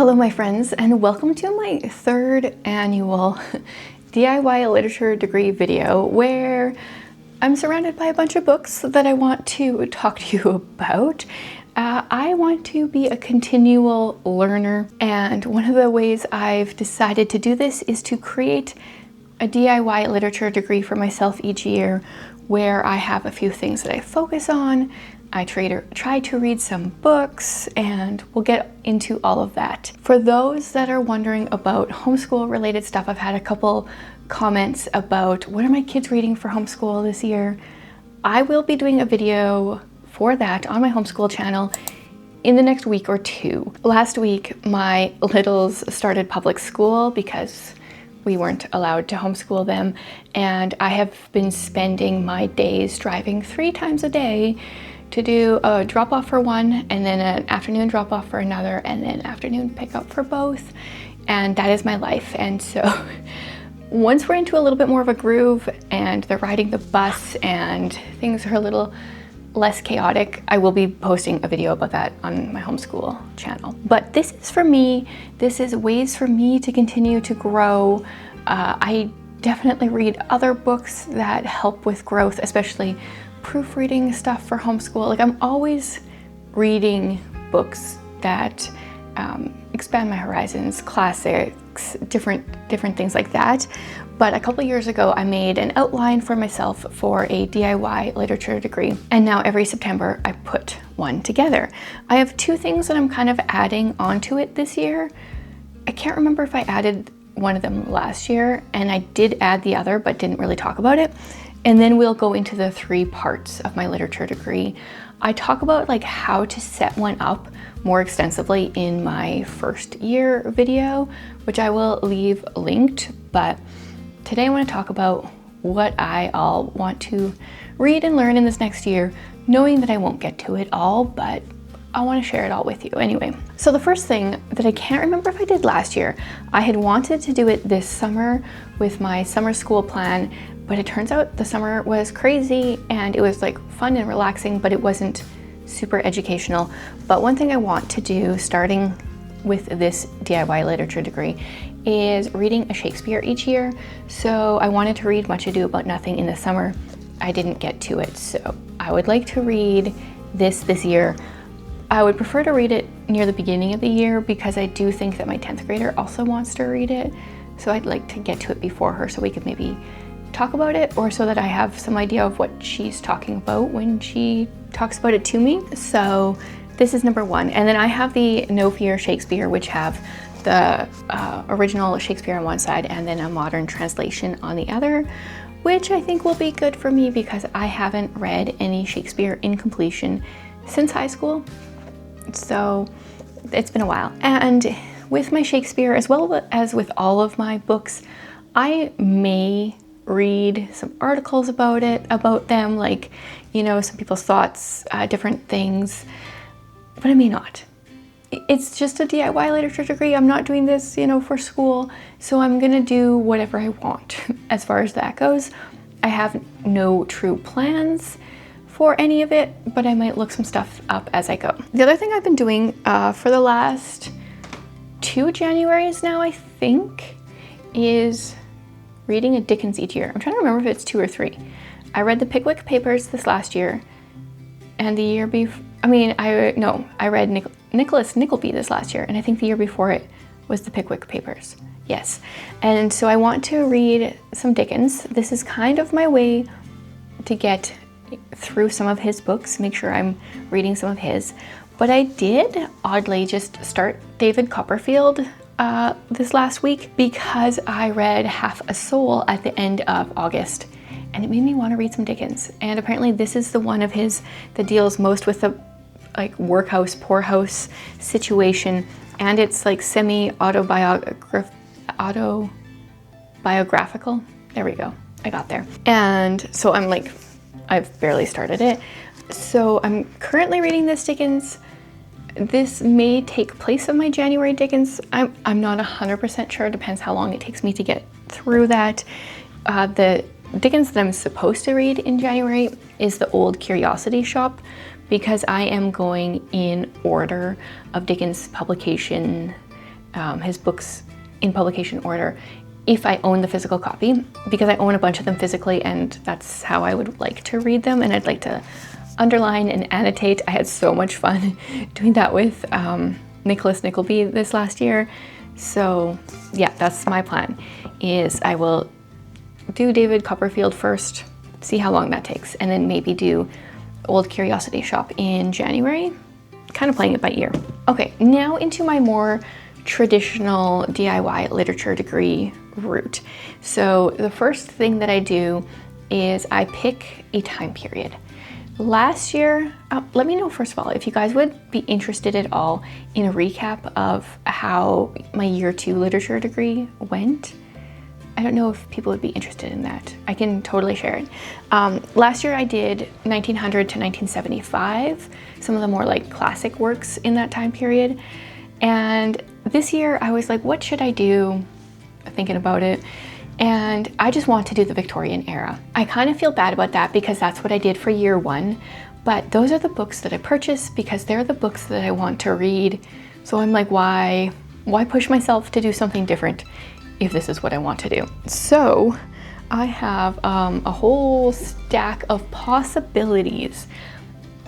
Hello my friends, and welcome to my third annual DIY literature degree video where I'm surrounded by a bunch of books that I want to talk to you about. I want to be a continual learner, and one of the ways I've decided to do this is to create a DIY literature degree for myself each year where I have a few things that I focus on. I try to read some books, and we'll get into all of that. For those that are wondering about homeschool related stuff, I've had a couple comments about what are my kids reading for homeschool this year. I will be doing a video for that on my homeschool channel in the next week or two. Last week, my littles started public school because we weren't allowed to homeschool them, and I have been spending my days driving 3 times a day to do a drop-off for one, and then an afternoon drop-off for another, and then afternoon pick-up for both, and that is my life. And so once we're into a little bit more of a groove and they're riding the bus and things are a little less chaotic, I will be posting a video about that on my homeschool channel. But this is for me, this is ways for me to continue to grow. I definitely read other books that help with growth, especially proofreading stuff for homeschool. Like, I'm always reading books that expand my horizons, classics, different things like that. But a couple years ago, I made an outline for myself for a DIY literature degree, and now every September I put one together. I have 2 things that I'm kind of adding onto it this year. I can't remember if I added one of them last year, and I did add the other but didn't really talk about it. And then we'll go into the 3 parts of my literature degree. I talk about like how to set one up more extensively in my first year video, which I will leave linked. But today I want to talk about what I all want to read and learn in this next year, knowing that I won't get to it all, but I want to share it all with you anyway. So the first thing that I can't remember if I did last year, I had wanted to do it this summer with my summer school plan, but it turns out the summer was crazy and it was like fun and relaxing, but it wasn't super educational. But one thing I want to do starting with this DIY literature degree is reading a Shakespeare each year. So I wanted to read Much Ado About Nothing in the summer. I didn't get to it, so I would like to read this year. I would prefer to read it near the beginning of the year because I do think that my 10th grader also wants to read it. So I'd like to get to it before her so we could maybe talk about it, or so that I have some idea of what she's talking about when she talks about it to me. So this is number 1. And then I have the No Fear Shakespeare, which have the original Shakespeare on one side and then a modern translation on the other, which I think will be good for me because I haven't read any Shakespeare in completion since high school. So it's been a while. And with my Shakespeare, as well as with all of my books, I may read some articles about them, like, you know, some people's thoughts, different things, but I may not. It's just a DIY literature degree. I'm not doing this, you know, for school, so I'm gonna do whatever I want as far as that goes. I have no true plans for any of it, but I might look some stuff up as I go. The other thing I've been doing for the last 2 Januaries now, I think, is reading a Dickens each year. I'm trying to remember if it's 2 or 3. I read the Pickwick Papers this last year, and the year before, I read Nicholas Nickleby this last year, and I think the year before it was the Pickwick Papers. Yes. And so I want to read some Dickens. This is kind of my way to get through some of his books, make sure I'm reading some of his. But I did oddly just start David Copperfield this last week because I read Half a Soul at the end of August, and it made me want to read some Dickens. And apparently this is the one of his that deals most with the like workhouse, poorhouse situation, and it's like semi-autobiographical. There we go, I got there. And so I've barely started it. So I'm currently reading this Dickens. This may take place of my January Dickens. I'm not 100% sure. It depends how long it takes me to get through that. The Dickens that I'm supposed to read in January is The Old Curiosity Shop, because I am going in order of Dickens' publication his books in publication order if I own the physical copy, because I own a bunch of them physically and that's how I would like to read them, and I'd like to underline and annotate. I had so much fun doing that with Nicholas Nickleby this last year. So yeah, that's my plan, is I will do David Copperfield first, see how long that takes, and then maybe do Old Curiosity Shop in January, kind of playing it by ear. Okay, now into my more traditional DIY literature degree route. So the first thing that I do is I pick a time period. Last year, let me know first of all if you guys would be interested at all in a recap of how my year 2 literature degree went. I don't know if people would be interested in that. I can totally share it. Last year I did 1900 to 1975, some of the more like classic works in that time period. And this year I was like, what should I do? Thinking about it. And I just want to do the Victorian era. I kind of feel bad about that because that's what I did for year 1, but those are the books that I purchased because they're the books that I want to read. So I'm like, why push myself to do something different if this is what I want to do? So I have a whole stack of possibilities.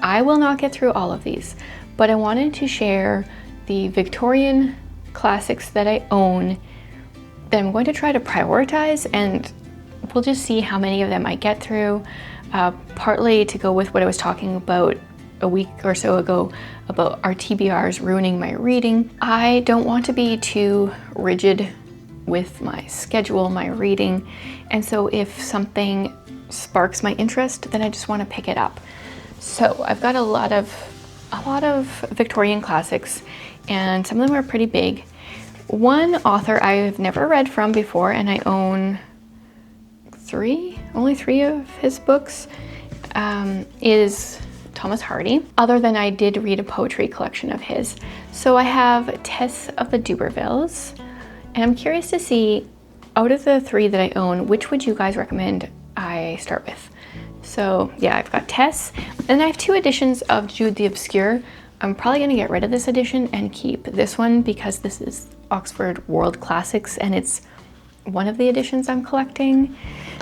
I will not get through all of these, but I wanted to share the Victorian classics that I own that I'm going to try to prioritize, and we'll just see how many of them I get through, partly to go with what I was talking about a week or so ago about our TBRs ruining my reading. I don't want to be too rigid with my schedule, my reading, and so if something sparks my interest, then I just want to pick it up. So I've got a lot of Victorian classics, and some of them are pretty big. One author I've never read from before, and I own only three of his books, is Thomas Hardy, other than I did read a poetry collection of his. So I have Tess of the Dubervilles, and I'm curious to see, out of the 3 that I own, which would you guys recommend I start with? So yeah, I've got Tess, and I have 2 editions of Jude the Obscure. I'm probably gonna get rid of this edition and keep this one because this is Oxford World Classics and it's one of the editions I'm collecting.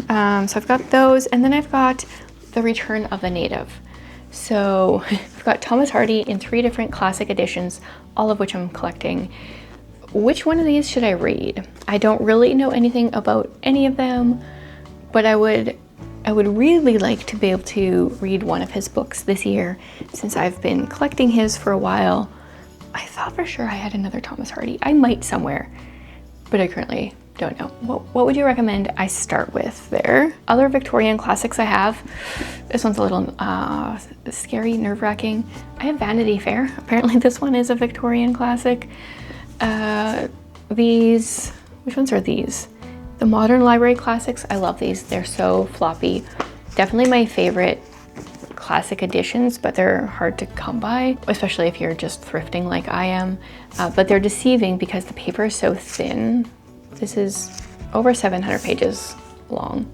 So I've got those, and then I've got The Return of the Native. So I've got Thomas Hardy in 3 different classic editions, all of which I'm collecting. Which one of these should I read? I don't really know anything about any of them, but I would really like to be able to read one of his books this year, since I've been collecting his for a while. I thought for sure I had another Thomas Hardy. I might somewhere, but I currently don't know. What would you recommend I start with there? Other Victorian classics I have, this one's a little scary, nerve-wracking. I have Vanity Fair. Apparently this one is a Victorian classic. Which ones are these? The Modern Library Classics, I love these. They're so floppy. Definitely my favorite classic editions, but they're hard to come by, especially if you're just thrifting like I am. But they're deceiving because the paper is so thin. This is over 700 pages long,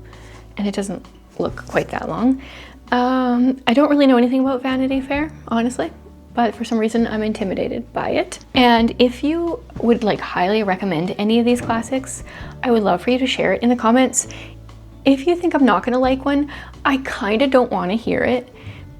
and it doesn't look quite that long. I don't really know anything about Vanity Fair, honestly, but for some reason I'm intimidated by it. And if you would like highly recommend any of these classics, I would love for you to share it in the comments. If you think I'm not gonna like one, I kind of don't want to hear it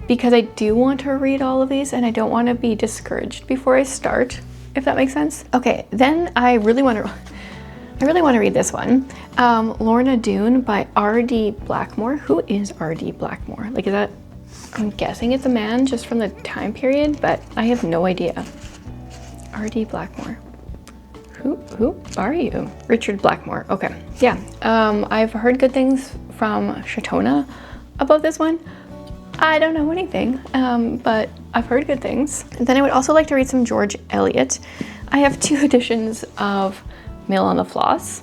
because I do want to read all of these and I don't want to be discouraged before I start, if that makes sense. Okay, then I really want to read this one. Lorna Doone by R.D. Blackmore. Who is R.D. Blackmore? Like, is that, I'm guessing it's a man just from the time period, but I have no idea. R.D. Blackmore. Who are you? Richard Blackmore. Okay, yeah. I've heard good things from Shatona about this one. I don't know anything, but I've heard good things. And then I would also like to read some George Eliot. I have 2 editions of Mill on the Floss,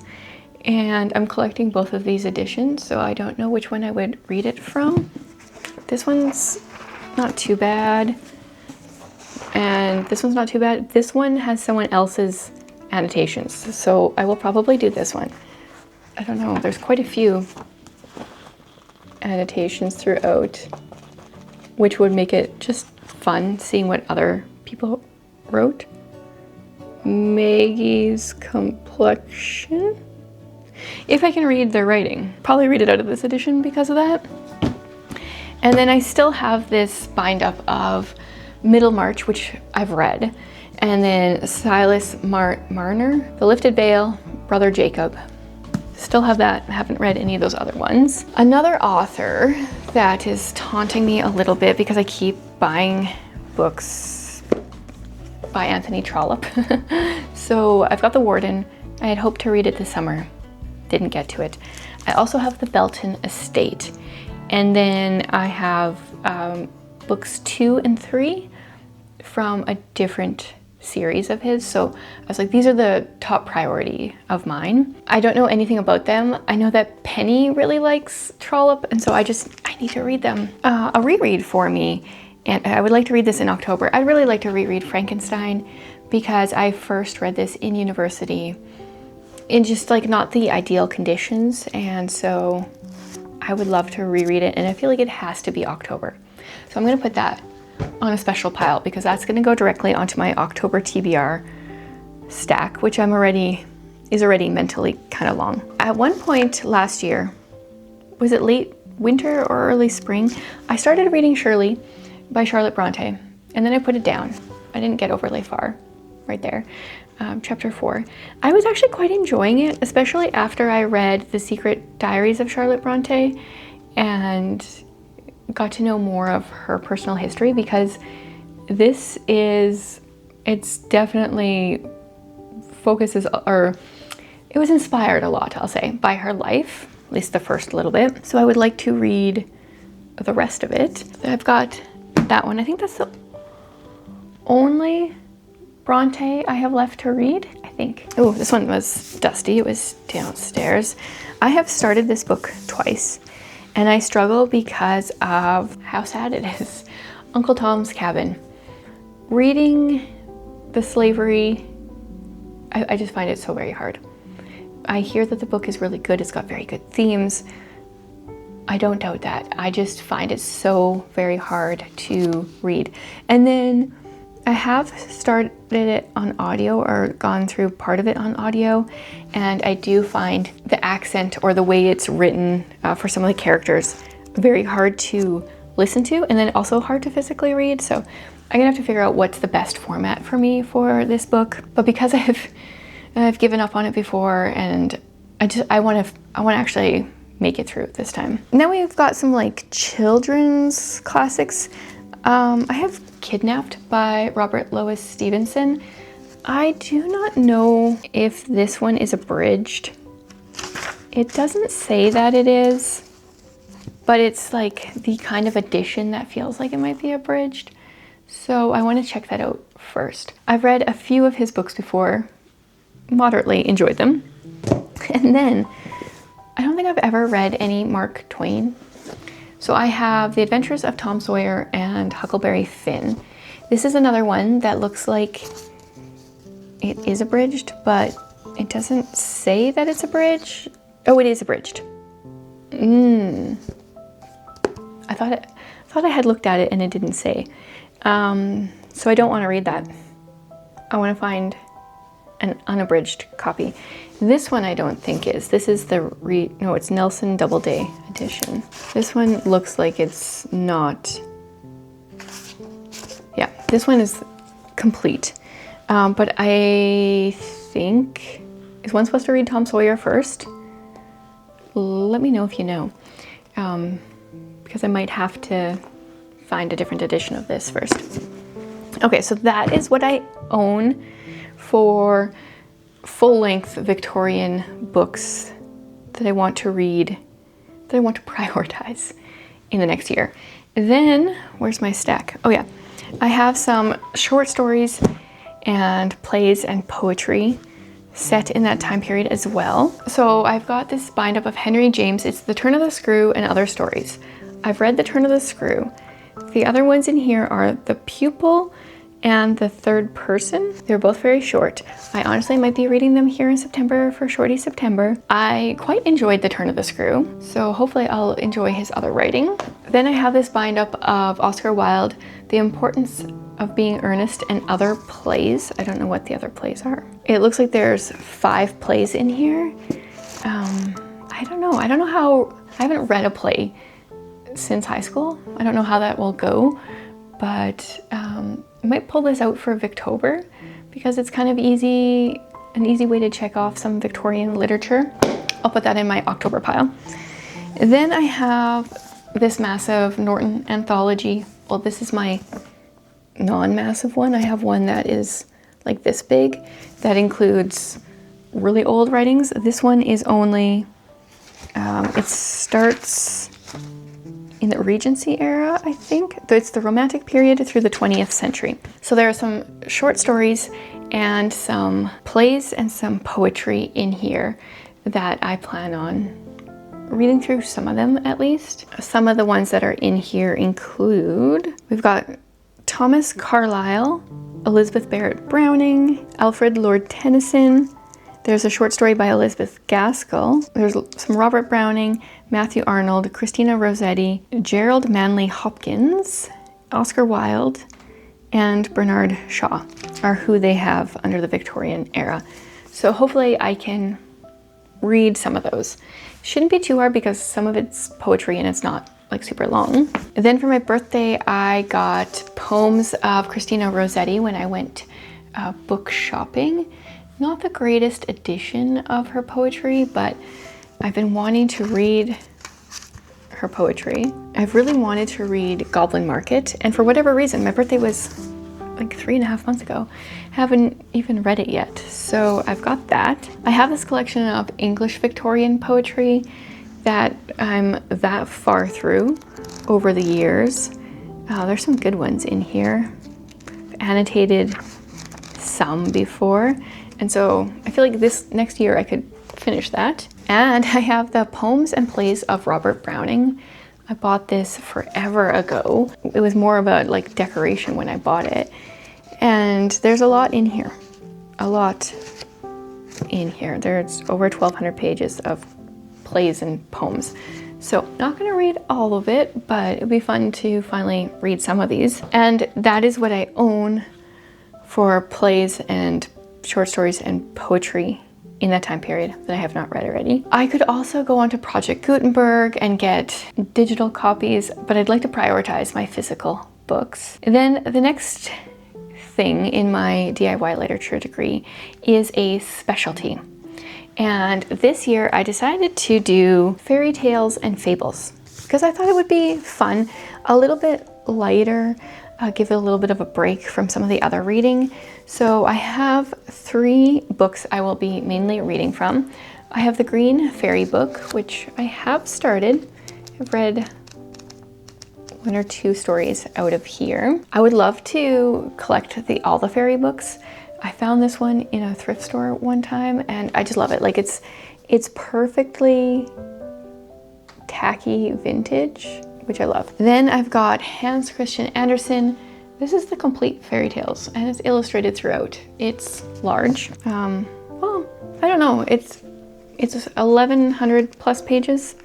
and I'm collecting both of these editions, so I don't know which one I would read it from. This one's not too bad, and this one's not too bad. This one has someone else's annotations, so I will probably do this one. I don't know, there's quite a few annotations throughout, which would make it just fun seeing what other people wrote. Maggie's Complexion. If I can read their writing. Probably read it out of this edition because of that. And then I still have this bind up of Middlemarch, which I've read. And then Silas Marner, The Lifted Veil, Brother Jacob. Still have that, haven't read any of those other ones. Another author that is taunting me a little bit because I keep buying books by Anthony Trollope. So I've got The Warden. I had hoped to read it this summer. Didn't get to it. I also have The Belton Estate. And then I have books 2 and 3 from a different series of his. So I was like, these are the top priority of mine. I don't know anything about them. I know that Penny really likes Trollope, and so I need to read them. A reread for me, and I would like to read this in October. I'd really like to reread Frankenstein because I first read this in university in just like not the ideal conditions, and so I would love to reread it, and I feel like it has to be October. So I'm gonna put that on a special pile because that's gonna go directly onto my October TBR stack, which is already mentally kind of long. At one point last year, was it late winter or early spring, I started reading Shirley by Charlotte Bronte, and then I put it down. I didn't get overly far, right there. Chapter 4. I was actually quite enjoying it, especially after I read The Secret Diaries of Charlotte Bronte and got to know more of her personal history, because it's definitely focuses, or it was inspired a lot, I'll say, by her life, at least the first little bit. So I would like to read the rest of it. I've got that one. I think that's the only Bronte I have left to read, I think. Oh, this one was dusty. It was downstairs. I have started this book twice, and I struggle because of how sad it is. Uncle Tom's Cabin. Reading the slavery, I just find it so very hard. I hear that the book is really good. It's got very good themes. I don't doubt that. I just find it so very hard to read. And then I have started it on audio, or gone through part of it on audio, and I do find the accent or the way it's written for some of the characters very hard to listen to, and then also hard to physically read. So I'm gonna have to figure out what's the best format for me for this book. But because I've given up on it before, and I want to actually make it through this time. Now we've got some like children's classics. I have Kidnapped by Robert Louis Stevenson. I do not know if this one is abridged. It doesn't say that it is, but it's like the kind of edition that feels like it might be abridged. So I want to check that out first. I've read a few of his books before, moderately enjoyed them. And then I don't think I've ever read any Mark Twain. So I have The Adventures of Tom Sawyer and Huckleberry Finn. This is another one that looks like it is abridged, but it doesn't say that it's abridged. Oh, it is abridged. I thought I had looked at it and it didn't say. So I don't want to read that. I want to find an unabridged copy. This one I don't think is. This is it's Nelson Doubleday edition. This one looks like it's not. Yeah, this one is complete. But I think, is one supposed to read Tom Sawyer first? Let me know if you know. Because I might have to find a different edition of this first. Okay, so that is what I own for full-length Victorian books that I want to read, that I want to prioritize in the next year. Then, where's my stack? Oh yeah, I have some short stories and plays and poetry set in that time period as well. So I've got this bind up of Henry James. It's The Turn of the Screw and Other Stories. I've read The Turn of the Screw. The other ones in here are The Pupil and The Third Person. They're both very short. I honestly might be reading them here in September for Shorty September. I quite enjoyed The Turn of the Screw, so hopefully I'll enjoy his other writing. Then I have this bind up of Oscar Wilde, The Importance of Being Earnest and Other Plays. I don't know what the other plays are. It looks like there's 5 plays in here. I don't know how, I haven't read a play since high school. I don't know how that will go, but I might pull this out for Victober because it's kind of an easy way to check off some Victorian literature. I'll put that in my October pile. Then I have this massive Norton anthology. Well, this is my non-massive one. I have one that is like this big that includes really old writings. This one is only, it starts in the Regency era, I think. It's the Romantic period through the 20th century. So there are some short stories and some plays and some poetry in here that I plan on reading through, some of them at least. Some of the ones that are in here include, we've got Thomas Carlyle, Elizabeth Barrett Browning, Alfred Lord Tennyson. There's a short story by Elizabeth Gaskell. There's some Robert Browning, Matthew Arnold, Christina Rossetti, Gerald Manley Hopkins, Oscar Wilde, and Bernard Shaw are who they have under the Victorian era. So hopefully I can read some of those. Shouldn't be too hard because some of it's poetry and it's not like super long. And then for my birthday, I got poems of Christina Rossetti when I went book shopping. Not the greatest edition of her poetry, but I've been wanting to read her poetry. I've really wanted to read Goblin Market, and for whatever reason, my birthday was like 3.5 months ago. Haven't even read it yet, so I've got that. I have this collection of English Victorian poetry that I'm that far through over the years. There's some good ones in here. I've annotated some before, and so I feel like this next year I could finish that. And I have the Poems and Plays of Robert Browning. I bought this forever ago. It was more of a like decoration when I bought it. And there's a lot in here. A lot in here. There's over 1,200 pages of plays and poems. So not gonna read all of it, but it'd be fun to finally read some of these. And that is what I own for plays and short stories and poetry in that time period that I have not read already. I could also go onto Project Gutenberg and get digital copies, but I'd like to prioritize my physical books. And then the next thing in my DIY literature degree is a specialty. And this year I decided to do fairy tales and fables because I thought it would be fun, a little bit lighter, give it a little bit of a break from some of the other reading. So I have 3 books I will be mainly reading from. I have the Green Fairy book, which I have started. I've read 1 or 2 stories out of here. I would love to collect all the fairy books. I found this one in a thrift store one time and I just love it. Like it's perfectly tacky vintage, which I love. Then I've got Hans Christian Andersen. This is the Complete Fairy Tales and it's illustrated throughout. It's large. Well, I don't know. It's 1,100 plus pages.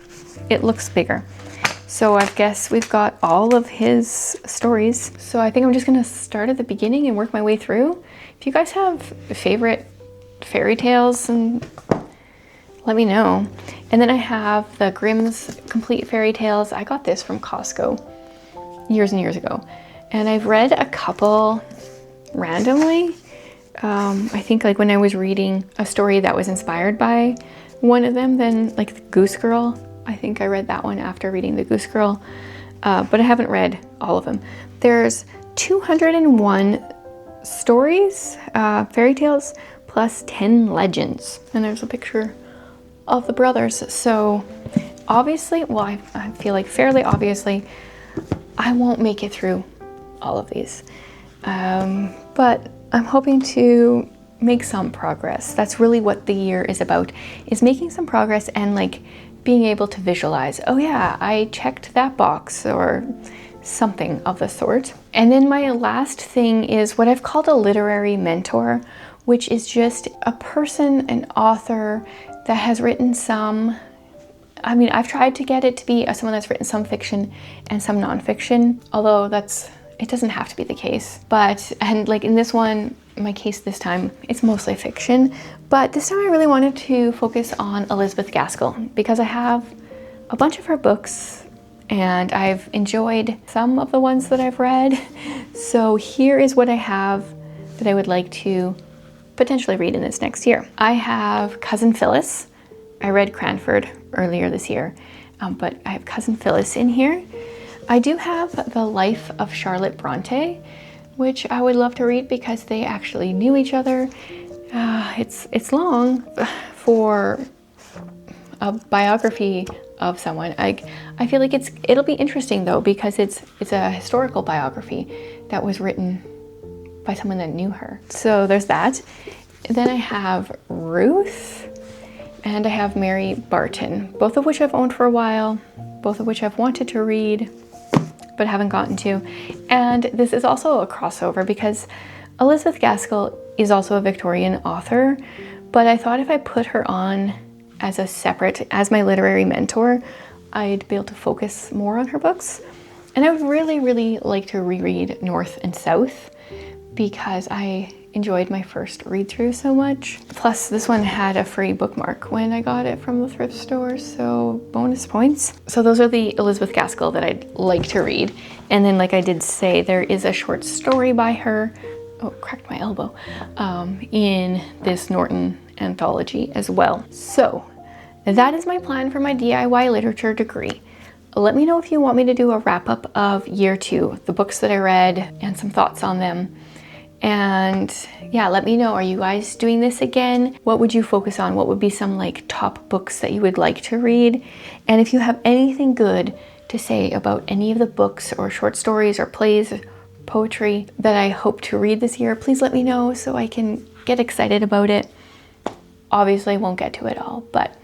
It looks bigger. So I guess we've got all of his stories. So I think I'm just gonna start at the beginning and work my way through. If you guys have favorite fairy tales, and let me know. And then I have the Grimm's Complete Fairy Tales. I got this from Costco years and years ago. And I've read a couple randomly. I think like when I was reading a story that was inspired by one of them, then like the Goose Girl, I think I read that one after reading the Goose Girl, but I haven't read all of them. There's 201 stories, fairy tales, plus 10 legends. And there's a picture of the brothers. So obviously, well, I feel like fairly obviously, I won't make it through all of these. But I'm hoping to make some progress. That's really what the year is about, is making some progress and like being able to visualize, oh yeah, I checked that box or something of the sort. And then my last thing is what I've called a literary mentor, which is just a person, an author that has written some, I mean, I've tried to get it to be someone that's written some fiction and some nonfiction, although that's it doesn't have to be the case. But, and like in this one, my case this time, it's mostly fiction, but this time I really wanted to focus on Elizabeth Gaskell because I have a bunch of her books and I've enjoyed some of the ones that I've read. So here is what I have that I would like to potentially read in this next year. I have Cousin Phyllis. I read Cranford earlier this year, but I have Cousin Phyllis in here. I do have The Life of Charlotte Bronte, which I would love to read because they actually knew each other. It's long for a biography of someone. I feel like it'll be interesting though because it's a historical biography that was written by someone that knew her. So there's that. Then I have Ruth and I have Mary Barton, both of which I've owned for a while, both of which I've wanted to read but haven't gotten to. And this is also a crossover because Elizabeth Gaskell is also a Victorian author, but I thought if I put her on as as my literary mentor, I'd be able to focus more on her books. And I would really, really like to reread North and South because I enjoyed my first read through so much. Plus this one had a free bookmark when I got it from the thrift store, so bonus points. So those are the Elizabeth Gaskell that I'd like to read. And then like I did say, there is a short story by her, oh, cracked my elbow, in this Norton anthology as well. So that is my plan for my DIY literature degree. Let me know if you want me to do a wrap up of year 2, the books that I read and some thoughts on them. And yeah, let me know, are you guys doing this again? What would you focus on? What would be some like top books that you would like to read? And if you have anything good to say about any of the books or short stories or plays, poetry that I hope to read this year, please let me know so I can get excited about it. Obviously I won't get to it all, but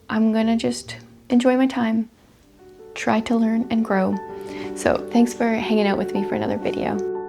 I'm gonna just enjoy my time, try to learn and grow. So thanks for hanging out with me for another video.